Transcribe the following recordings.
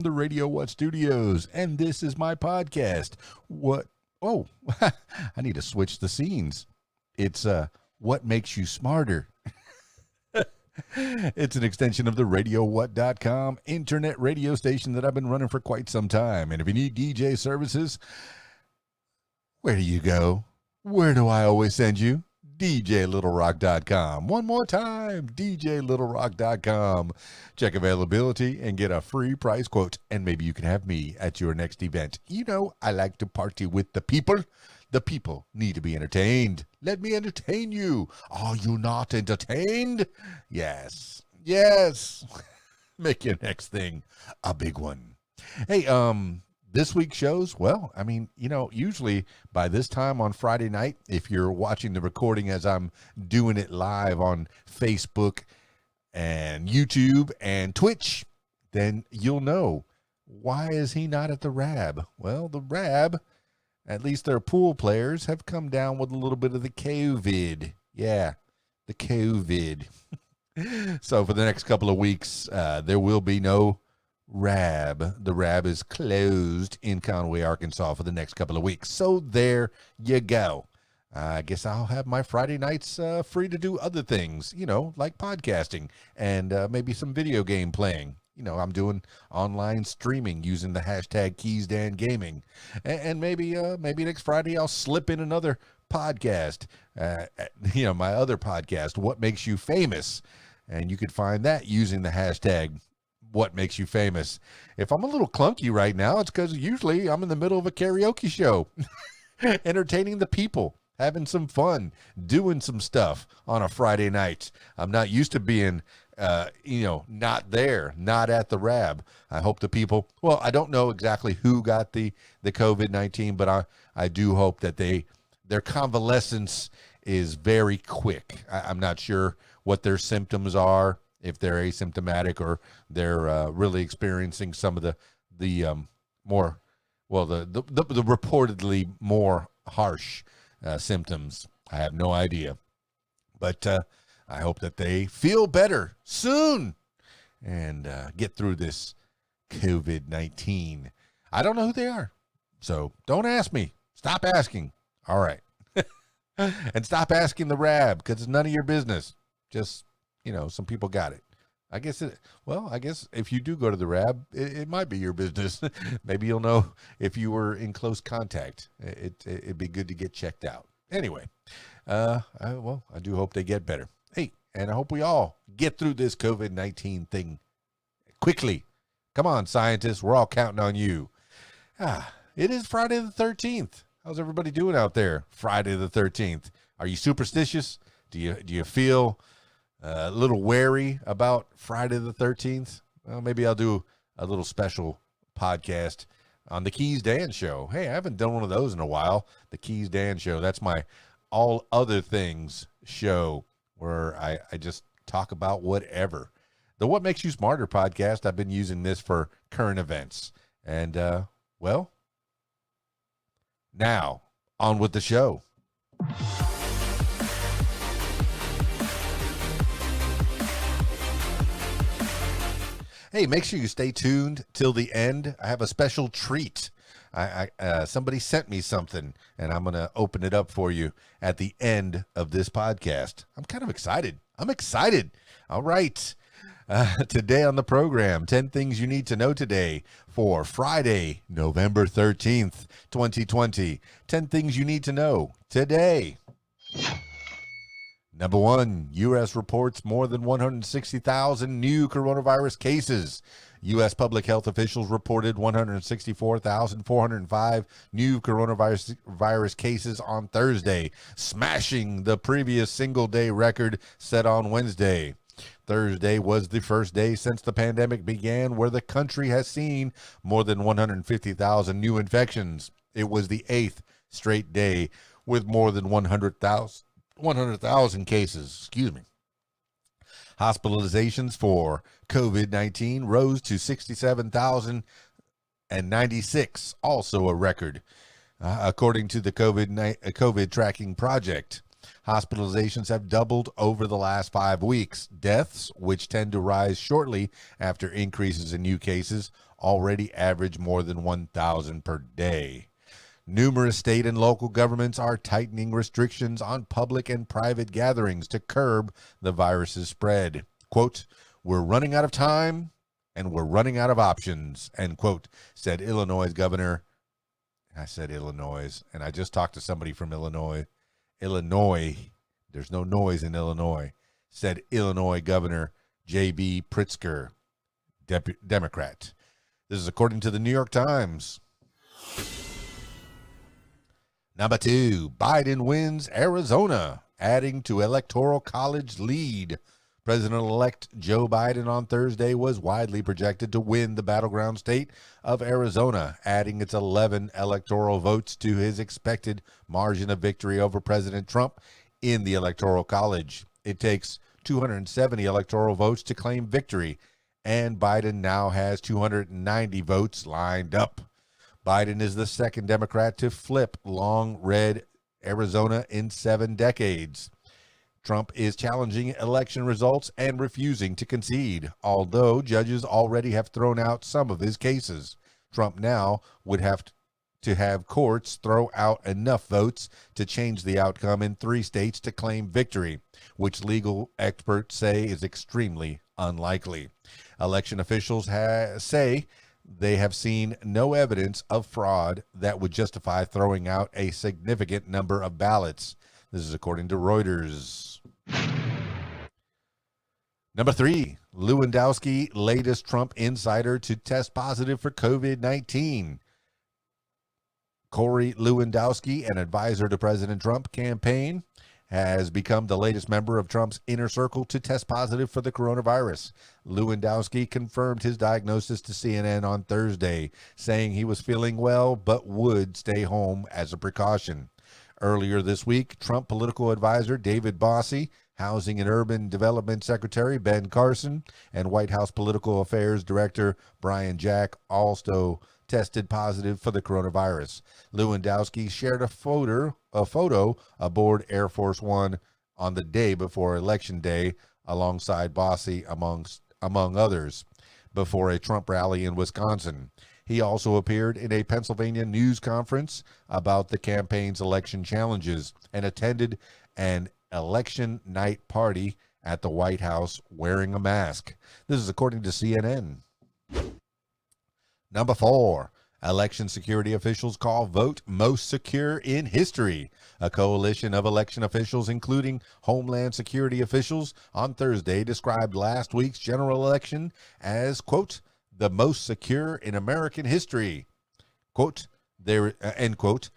The Radio What Studios, and this is my podcast. What? Oh, I need to switch the scenes. It's What Makes You Smarter. It's an extension of the RadioWhat.com internet radio station that I've been running for quite some time. And if you need DJ services, where do you go? Where do I always send you? DJLittleRock.com. One more time, DJLittleRock.com. Check availability and get a free price quote, and maybe you can have me at your next event. You know, I like to party with the people. The people need to be entertained. Let me entertain you. Are you not entertained? Yes. Make your next thing a big one. Hey, this week's shows, well, I mean, usually by this time on Friday night, if you're watching the recording as I'm doing it live on Facebook and YouTube and Twitch, then you'll know, why is he not at the RAB? Well, the RAB, at least their pool players, have come down with a little bit of the COVID. Yeah, the COVID. So for the next couple of weeks, there will be no RAB. The RAB is closed in Conway, Arkansas for the next couple of weeks. So there you go. I guess I'll have my Friday nights free to do other things, like podcasting and maybe some video game playing. I'm doing online streaming using the hashtag KeysDanGaming. And maybe next Friday I'll slip in another podcast, my other podcast, What Makes You Famous. And you could find that using the hashtag What Makes You Famous. If I'm a little clunky right now, it's because usually I'm in the middle of a karaoke show, entertaining the people, having some fun, doing some stuff on a Friday night. I'm not used to being, not there, not at the RAB. I hope the people, well, I don't know exactly who got the COVID-19, but I do hope that their convalescence is very quick. I'm not sure what their symptoms are, if they're asymptomatic or they're really experiencing some of the reportedly more harsh symptoms. I have no idea, but I hope that they feel better soon and get through this COVID-19. I don't know who they are, so don't ask me. Stop asking. All right. And stop asking the RAB, because it's none of your business. Just, some people got it. I guess if you do go to the RAB, it might be your business. Maybe you'll know if you were in close contact. It'd be good to get checked out. Anyway, I do hope they get better. Hey, and I hope we all get through this COVID-19 thing quickly. Come on, scientists. We're all counting on you. It is Friday the 13th. How's everybody doing out there? Friday the 13th. Are you superstitious? Do you feel a little wary about Friday the 13th? Well, maybe I'll do a little special podcast on the Keys Dan Show. Hey, I haven't done one of those in a while. The Keys Dan Show. That's my all other things show where I just talk about whatever. The What Makes You Smarter podcast, I've been using this for current events. And, now, on with the show. Hey, make sure you stay tuned till the end. I have a special treat. Somebody sent me something, and I'm going to open it up for you at the end of this podcast. I'm kind of excited. All right. Today on the program, 10 things you need to know today for Friday, November 13th, 2020. 10 things you need to know today. Number 1, U.S. reports more than 160,000 new coronavirus cases. U.S. public health officials reported 164,405 new coronavirus cases on Thursday, smashing the previous single-day record set on Wednesday. Thursday was the first day since the pandemic began where the country has seen more than 150,000 new infections. It was the 8th straight day with more than 100,000 cases. Hospitalizations for COVID-19 rose to 67,096, also a record, according to the COVID tracking project. Hospitalizations have doubled over the last 5 weeks. Deaths, which tend to rise shortly after increases in new cases, already average more than 1,000 per day. Numerous state and local governments are tightening restrictions on public and private gatherings to curb the virus's spread. Quote, "We're running out of time and we're running out of options," end quote, said Illinois Governor. I said Illinois, and I just talked to somebody from Illinois. Illinois, there's no noise in Illinois, said Illinois Governor J.B. Pritzker, Democrat. This is according to the New York Times. Number 2, Biden wins Arizona, adding to Electoral College lead. President-elect Joe Biden on Thursday was widely projected to win the battleground state of Arizona, adding its 11 electoral votes to his expected margin of victory over President Trump in the Electoral College. It takes 270 electoral votes to claim victory, and Biden now has 290 votes lined up. Biden is the second Democrat to flip long red Arizona in 7 decades. Trump is challenging election results and refusing to concede, although judges already have thrown out some of his cases. Trump now would have to have courts throw out enough votes to change the outcome in 3 states to claim victory, which legal experts say is extremely unlikely. Election officials say they have seen no evidence of fraud that would justify throwing out a significant number of ballots. This is according to Reuters. Number 3, Lewandowski, latest Trump insider to test positive for COVID-19. Corey Lewandowski, an advisor to President Trump campaign, has become the latest member of Trump's inner circle to test positive for the coronavirus. Lewandowski confirmed his diagnosis to CNN on Thursday, saying he was feeling well but would stay home as a precaution. Earlier this week, Trump political advisor David Bossie, Housing and Urban Development Secretary Ben Carson, and White House Political Affairs Director Brian Jack also tested positive for the coronavirus. Lewandowski shared a photo aboard Air Force One on the day before Election Day alongside Bossie, among others, before a Trump rally in Wisconsin. He also appeared in a Pennsylvania news conference about the campaign's election challenges and attended an election night party at the White House wearing a mask. This is according to CNN. Number 4, election security officials call vote most secure in history. A coalition of election officials, including Homeland Security officials, on Thursday described last week's general election as, quote, the most secure in American history. Quote, end quote.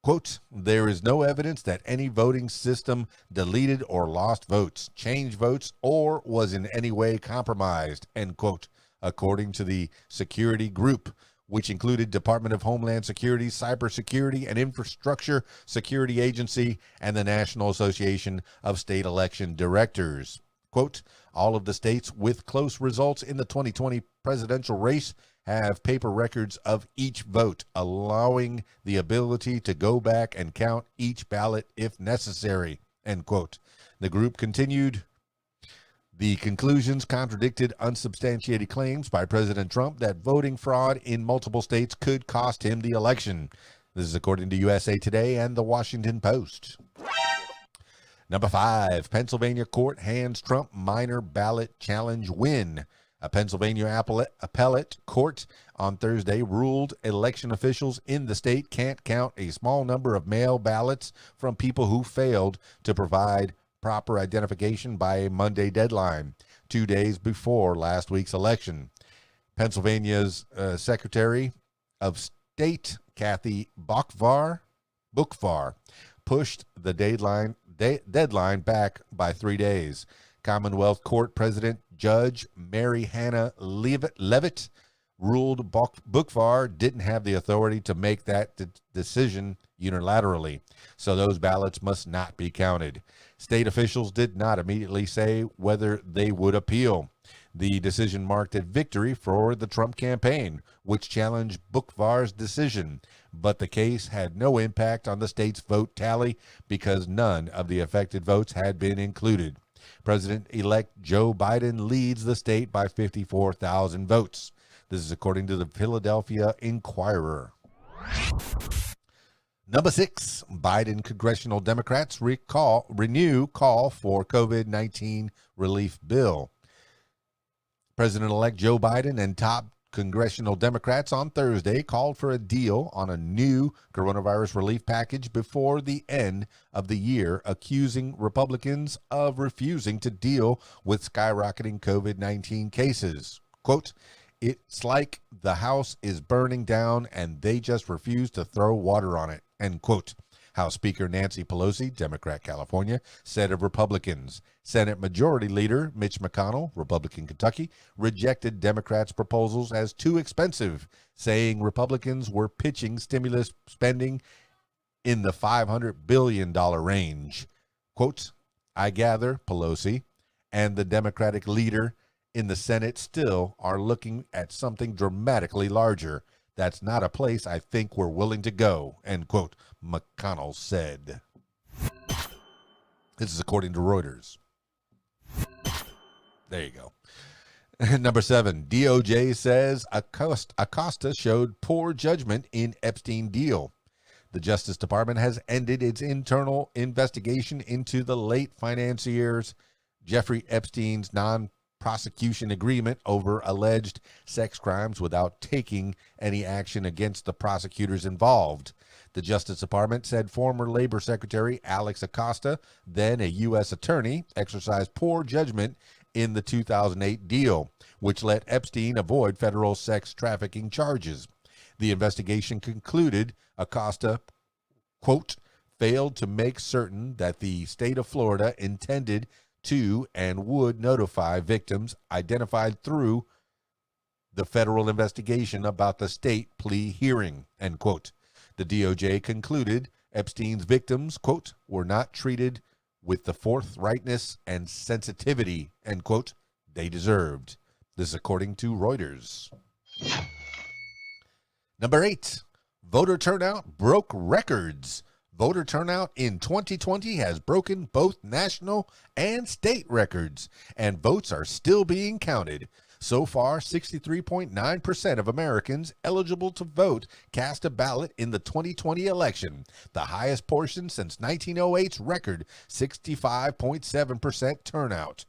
Quote, there is no evidence that any voting system deleted or lost votes, changed votes, or was in any way compromised, end quote, according to the security group, which included Department of Homeland Security, Cybersecurity and Infrastructure Security Agency, and the National Association of State Election Directors. Quote, all of the states with close results in the 2020 presidential race have paper records of each vote, allowing the ability to go back and count each ballot if necessary, end quote. The group continued, the conclusions contradicted unsubstantiated claims by President Trump that voting fraud in multiple states could cost him the election. This is according to USA Today and the Washington Post. Number 5, Pennsylvania court hands Trump minor ballot challenge win. A Pennsylvania appellate court on Thursday ruled election officials in the state can't count a small number of mail ballots from people who failed to provide proper identification by a Monday deadline, 2 days before last week's election. Pennsylvania's Secretary of State, Kathy Boockvar, pushed the deadline back by 3 days. Commonwealth Court President Judge Mary Hannah Leavitt ruled Boockvar didn't have the authority to make that decision unilaterally, so those ballots must not be counted. State officials did not immediately say whether they would appeal. The decision marked a victory for the Trump campaign, which challenged Boockvar's decision, but the case had no impact on the state's vote tally because none of the affected votes had been included. President-elect Joe Biden leads the state by 54,000 votes. This is according to the Philadelphia Inquirer. Number 6, Biden congressional Democrats renew call for COVID-19 relief bill. President-elect Joe Biden and top congressional Democrats on Thursday called for a deal on a new coronavirus relief package before the end of the year, accusing Republicans of refusing to deal with skyrocketing COVID-19 cases. Quote, "It's like the house is burning down and they just refuse to throw water on it," end quote. House Speaker Nancy Pelosi, Democrat California, said of Republicans. Senate Majority Leader Mitch McConnell, Republican Kentucky, rejected Democrats' proposals as too expensive, saying Republicans were pitching stimulus spending in the $500 billion range. Quote, "I gather," Pelosi and the Democratic leader in the Senate still are looking at something dramatically larger. That's not a place I think we're willing to go," end quote, McConnell said. This is according to Reuters. There you go. Number 7, DOJ says Acosta showed poor judgment in Epstein deal. The Justice Department has ended its internal investigation into the late financier's Jeffrey Epstein's non-prosecution agreement over alleged sex crimes without taking any action against the prosecutors involved. The Justice Department said former Labor Secretary Alex Acosta, then a U.S. attorney, exercised poor judgment in the 2008 deal, which let Epstein avoid federal sex trafficking charges. The investigation concluded Acosta, quote, "failed to make certain that the state of Florida intended to and would notify victims identified through the federal investigation about the state plea hearing," end quote. The DOJ concluded Epstein's victims, quote, "were not treated with the forthrightness and sensitivity," end quote, "they deserved." This is according to Reuters. Number 8, voter turnout broke records. Voter turnout in 2020 has broken both national and state records, and votes are still being counted. So far, 63.9% of Americans eligible to vote cast a ballot in the 2020 election, the highest portion since 1908's record 65.7% turnout.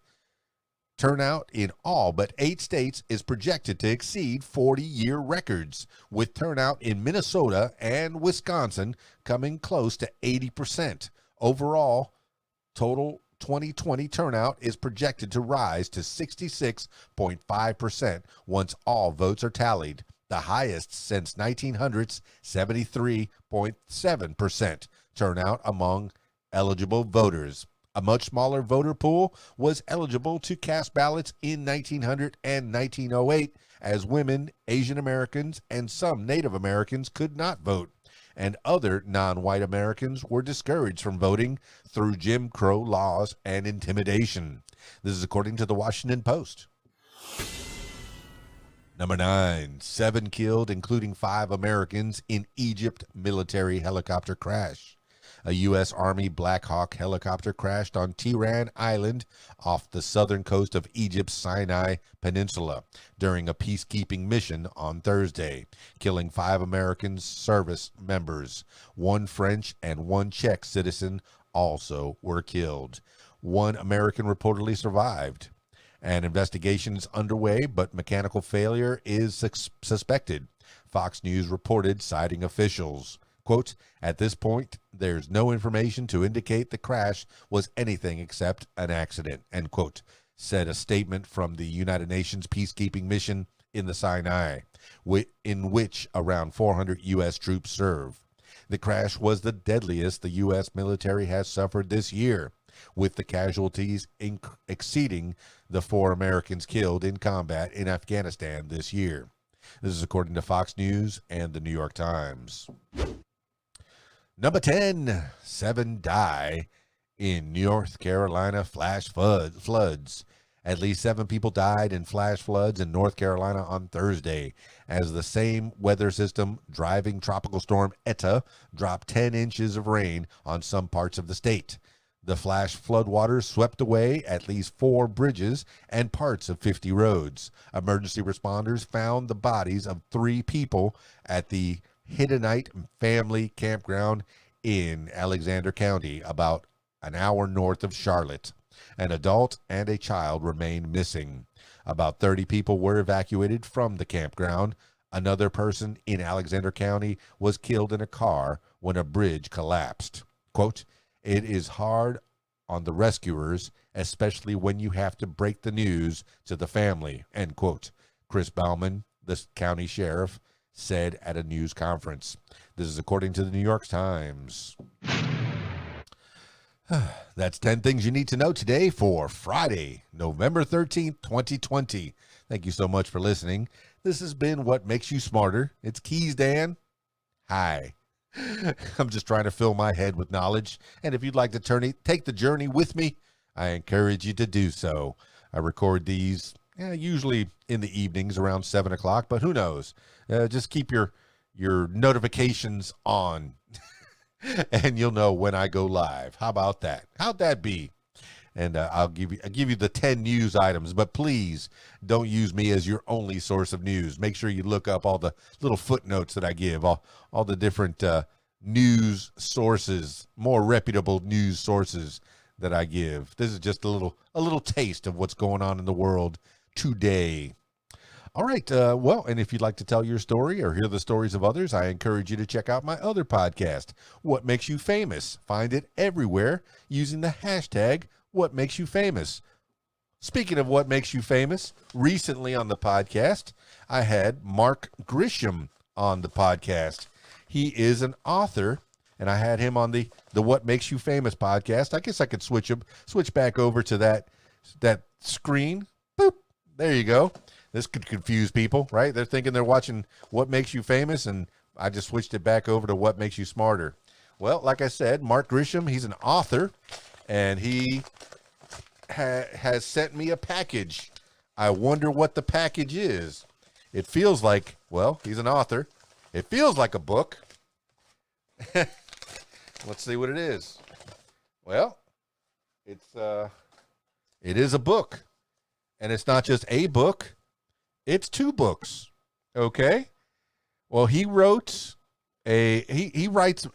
Turnout in all but 8 states is projected to exceed 40-year records, with turnout in Minnesota and Wisconsin coming close to 80%. Overall, total 2020 turnout is projected to rise to 66.5% once all votes are tallied, the highest since 1900's 73.7% turnout among eligible voters. A much smaller voter pool was eligible to cast ballots in 1900 and 1908, as women, Asian Americans, and some Native Americans could not vote, and other non-white Americans were discouraged from voting through Jim Crow laws and intimidation. This is according to the Washington Post. Number 9, 7 killed, including 5 Americans in Egypt military helicopter crash. A U.S. Army Black Hawk helicopter crashed on Tiran Island off the southern coast of Egypt's Sinai Peninsula during a peacekeeping mission on Thursday, killing 5 American service members. 1 French and 1 Czech citizen also were killed. 1 American reportedly survived. An investigation is underway, but mechanical failure is suspected, Fox News reported, citing officials. Quote, "At this point, there's no information to indicate the crash was anything except an accident," end quote, said a statement from the United Nations peacekeeping mission in the Sinai, in which around 400 U.S. troops serve. The crash was the deadliest the U.S. military has suffered this year, with the casualties exceeding the 4 Americans killed in combat in Afghanistan this year. This is according to Fox News and the New York Times. Number 10, 7 die in North Carolina flash floods At least 7 people died in flash floods in North Carolina on Thursday, as the same weather system driving Tropical Storm Eta dropped 10 inches of rain on some parts of the state. The flash floodwaters swept away at least 4 bridges and parts of 50 roads. Emergency responders found the bodies of 3 people at the Hiddenite Family Campground in Alexander County, about an hour north of Charlotte. An adult and a child remained missing. About 30 people were evacuated from the campground. Another person in Alexander County was killed in a car when a bridge collapsed. Quote, "It is hard on the rescuers, especially when you have to break the news to the family," end quote. Chris Bauman, the county sheriff, said at a news conference. This is according to the New York Times. That's 10 things you need to know today for Friday, November 13th, 2020. Thank you so much for listening. This has been What Makes You Smarter. It's Keys Dan. Hi. I'm just trying to fill my head with knowledge. And if you'd like to take the journey with me, I encourage you to do so. I record these usually in the evenings around 7 o'clock, but who knows? Just keep your notifications on. And you'll know when I go live. How about that? How'd that be? And I'll give you the 10 news items, but please don't use me as your only source of news. Make sure you look up all the little footnotes that I give, all the different news sources, more reputable news sources that I give. This is just a little taste of what's going on in the world today. All right. And if you'd like to tell your story or hear the stories of others, I encourage you to check out my other podcast, What Makes You Famous. Find it everywhere using the hashtag What Makes You Famous. Speaking of What Makes You Famous, recently on the podcast, I had Mark Grisham on the podcast. He is an author, and I had him on the What Makes You Famous podcast. I guess I could switch back over to that screen. Boop. There you go. This could confuse people, right? They're thinking they're watching What Makes You Famous, and I just switched it back over to What Makes You Smarter. Well, like I said, Mark Grisham, he's an author, and he has sent me a package. I wonder what the package is. It feels like, he's an author. It feels like a book. Let's see what it is. Well, it is a book, and it's not just a book. It's 2 books. Okay. Well, he wrote he writes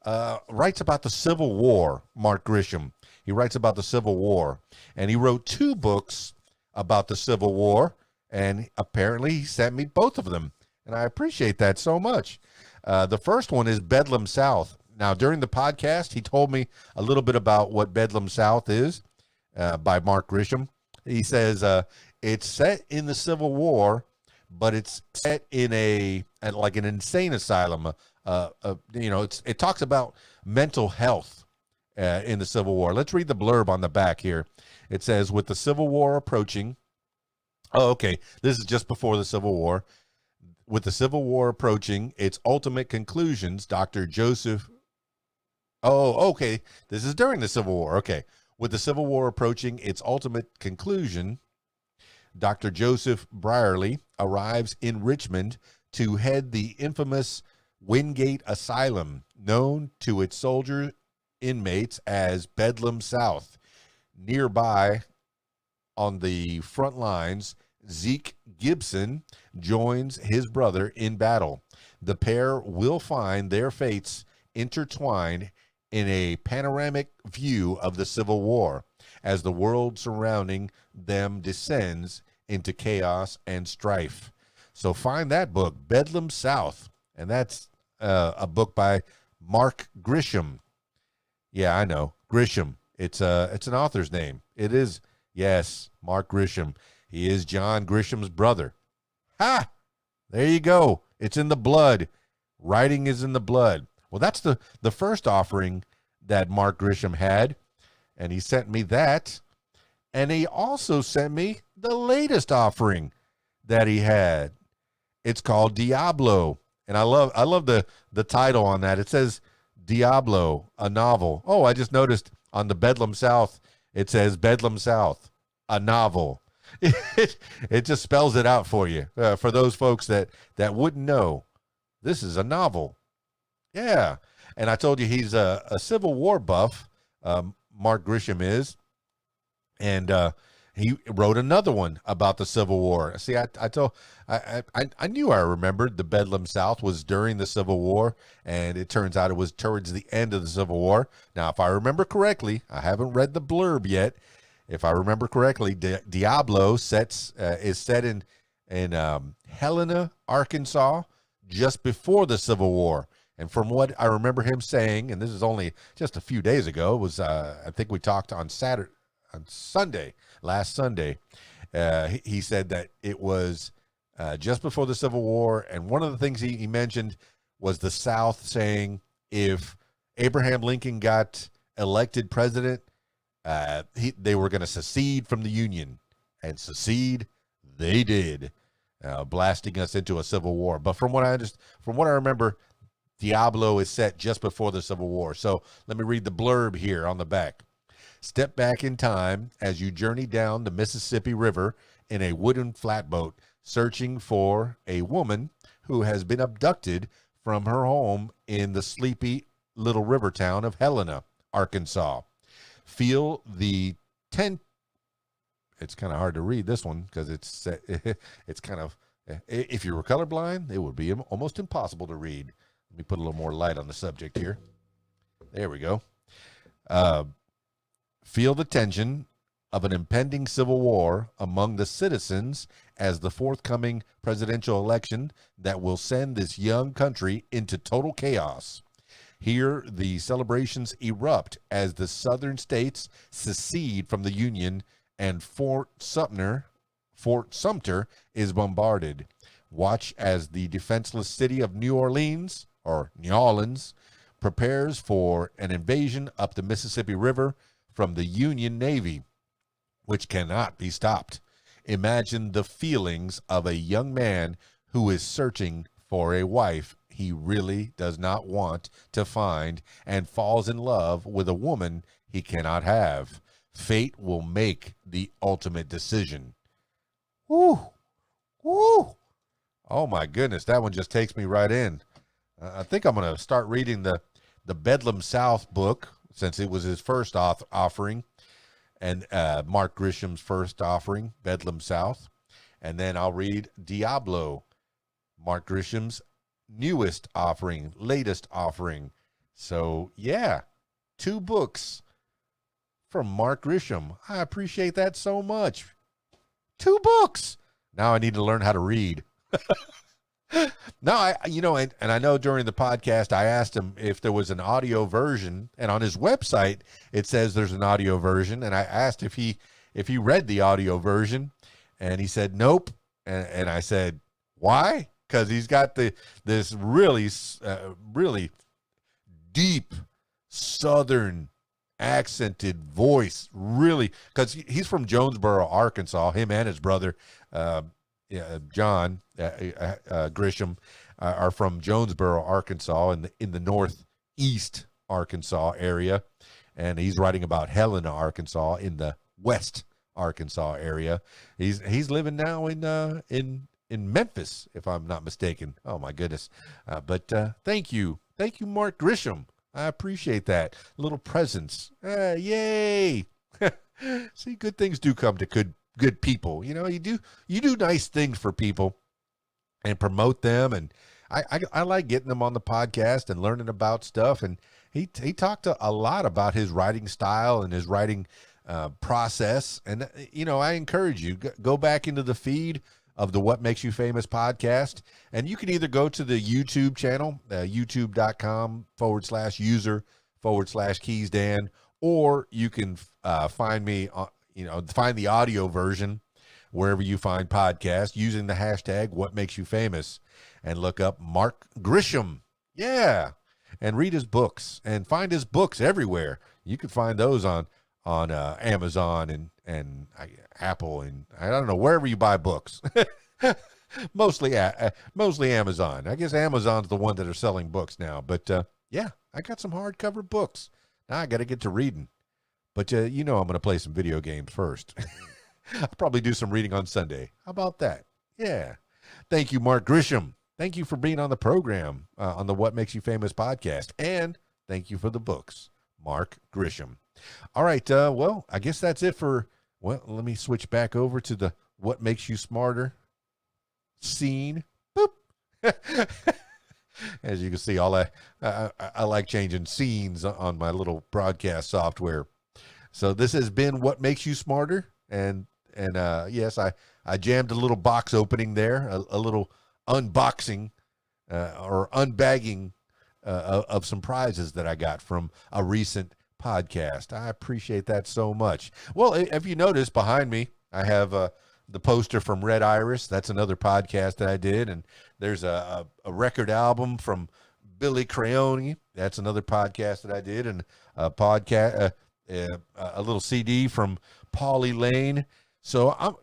about the Civil War. Mark Grisham. He writes about the Civil War, and he wrote 2 books about the Civil War, and apparently he sent me both of them, and I appreciate that so much. The first one is Bedlam South. Now, during the podcast, he told me a little bit about what Bedlam South is, by Mark Grisham. He says it's set in the Civil War, but it's set in like an insane asylum. It talks about mental health in the Civil War. Let's read the blurb on the back here. It says, with the Civil War approaching. Oh, okay. This is just before the Civil War. With the Civil War approaching its ultimate conclusions, Dr. Joseph. Oh, okay. This is during the Civil War. Okay. With the Civil War approaching its ultimate conclusion, Dr. Joseph Brierley arrives in Richmond to head the infamous Wingate Asylum, known to its soldier inmates as Bedlam South. Nearby, on the front lines, Zeke Gibson joins his brother in battle. The pair will find their fates intertwined in a panoramic view of the Civil War as the world surrounding them descends into chaos and strife. So find that book, Bedlam South, and that's a book by Mark Grisham. Yeah, I know, Grisham. It's an author's name. It is, yes, Mark Grisham. He is John Grisham's brother. Ha! There you go. It's in the blood. Writing is in the blood. Well, that's the first offering that Mark Grisham had, and he sent me that. And he also sent me the latest offering that he had. It's called Diablo, and I love the title on that. It says Diablo, a novel. Oh, I just noticed on the Bedlam South, it says Bedlam South, a novel. It just spells it out for you. For those folks that wouldn't know, this is a novel. Yeah. And I told you he's a Civil War buff, Mark Grisham is. And he wrote another one about the Civil War. See, I knew I remembered the Bedlam South was during the Civil War, and it turns out it was towards the end of the Civil War. Now, if I remember correctly, I haven't read the blurb yet. If I remember correctly, Diablo is set in Helena, Arkansas, just before the Civil War. And from what I remember him saying, and this is only just a few days ago, it was I think we talked on last Sunday, he said that it was just before the Civil War. And one of the things he mentioned was the South saying if Abraham Lincoln got elected president, they were going to secede from the Union, and secede they did, blasting us into a civil war. But from what I remember, Diablo is set just before the Civil War. So let me read the blurb here on the back. Step back in time as you journey down the Mississippi River in a wooden flatboat, searching for a woman who has been abducted from her home in the sleepy little river town of Helena, Arkansas. Feel the it's kind of hard to read this one because it's kind of, if you were colorblind, it would be almost impossible to read. Let me put a little more light on the subject here. There we go. Feel the tension of an impending civil war among the citizens as the forthcoming presidential election that will send this young country into total chaos. Here, the celebrations erupt as the southern states secede from the Union and Fort Sumter is bombarded. Watch as the defenseless city of New Orleans prepares for an invasion up the Mississippi River from the Union Navy, which cannot be stopped. Imagine the feelings of a young man who is searching for a wife he really does not want to find and falls in love with a woman he cannot have. Fate will make the ultimate decision. Woo! Woo! Oh my goodness, that one just takes me right in. I think I'm going to start reading the Bedlam South book, since it was his first offering, and Mark Grisham's first offering, Bedlam South. And then I'll read Diablo, Mark Grisham's newest offering, latest offering. So, yeah, 2 books from Mark Grisham. I appreciate that so much. 2 books. Now I need to learn how to read. No, and I know during the podcast, I asked him if there was an audio version, and on his website, it says there's an audio version. And I asked if he read the audio version, and he said, nope. And I said, why? Because he's got this really, really deep Southern accented voice, really, because he's from Jonesboro, Arkansas, him and his brother, John Grisham are from Jonesboro, Arkansas, in the northeast Arkansas area, and he's writing about Helena, Arkansas, in the west Arkansas area. He's living now in Memphis, if I'm not mistaken. Oh my goodness! But thank you, Mark Grisham. I appreciate that little presence. Yay! See, good things do come to good people. You know, you do nice things for people and promote them, and I like getting them on the podcast and learning about stuff. And he talked a lot about his writing style and his writing process. And I encourage you, go back into the feed of the What Makes You Famous podcast, and you can either go to the YouTube channel, youtube.com/user/KeysDan, or you can find me find the audio version wherever you find podcasts using the hashtag What Makes You Famous, and look up Mark Grisham. Yeah. And read his books, and find his books everywhere. You can find those on Amazon and Apple, and I don't know, wherever you buy books. mostly Amazon. I guess Amazon's the one that are selling books now. But yeah, I got some hardcover books. Now I got to get to reading. But I'm going to play some video games first. I'll probably do some reading on Sunday. How about that? Yeah. Thank you, Mark Grisham. Thank you for being on the program on the What Makes You Famous podcast. And thank you for the books, Mark Grisham. All right. Well, I guess that's it for, well, let me switch back over to the What Makes You Smarter scene. Boop. As you can see, I like changing scenes on my little broadcast software. So this has been What Makes You Smarter. And yes, I jammed a little box opening there, a little unboxing or unbagging of some prizes that I got from a recent podcast. I appreciate that so much. Well, if you notice behind me, I have the poster from Red Iris. That's another podcast that I did. And there's a record album from Billy Craone. That's another podcast that I did. And a podcast, a little CD from Paulie Lane. So I'm,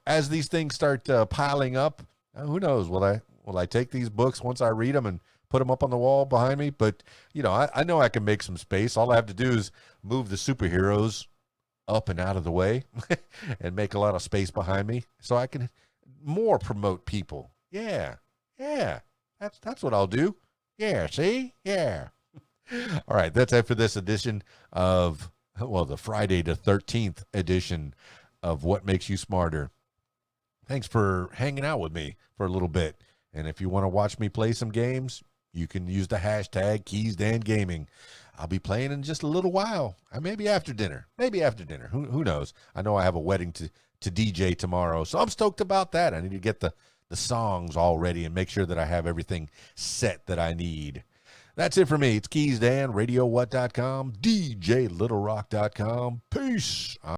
as these things start piling up, who knows? Will I take these books once I read them and put them up on the wall behind me? But I know I can make some space. All I have to do is move the superheroes up and out of the way and make a lot of space behind me so I can more promote people. Yeah. That's what I'll do. Yeah. See? Yeah. All right. That's it for this edition of, the Friday the 13th edition of What Makes You Smarter. Thanks for hanging out with me for a little bit. And if you want to watch me play some games, you can use the hashtag KeysDanGaming. I'll be playing in just a little while. Maybe after dinner. Who knows? I know I have a wedding to DJ tomorrow, so I'm stoked about that. I need to get the songs all ready and make sure that I have everything set that I need. That's it for me. It's Keys Dan, RadioWhat.com, DJLittleRock.com. Peace.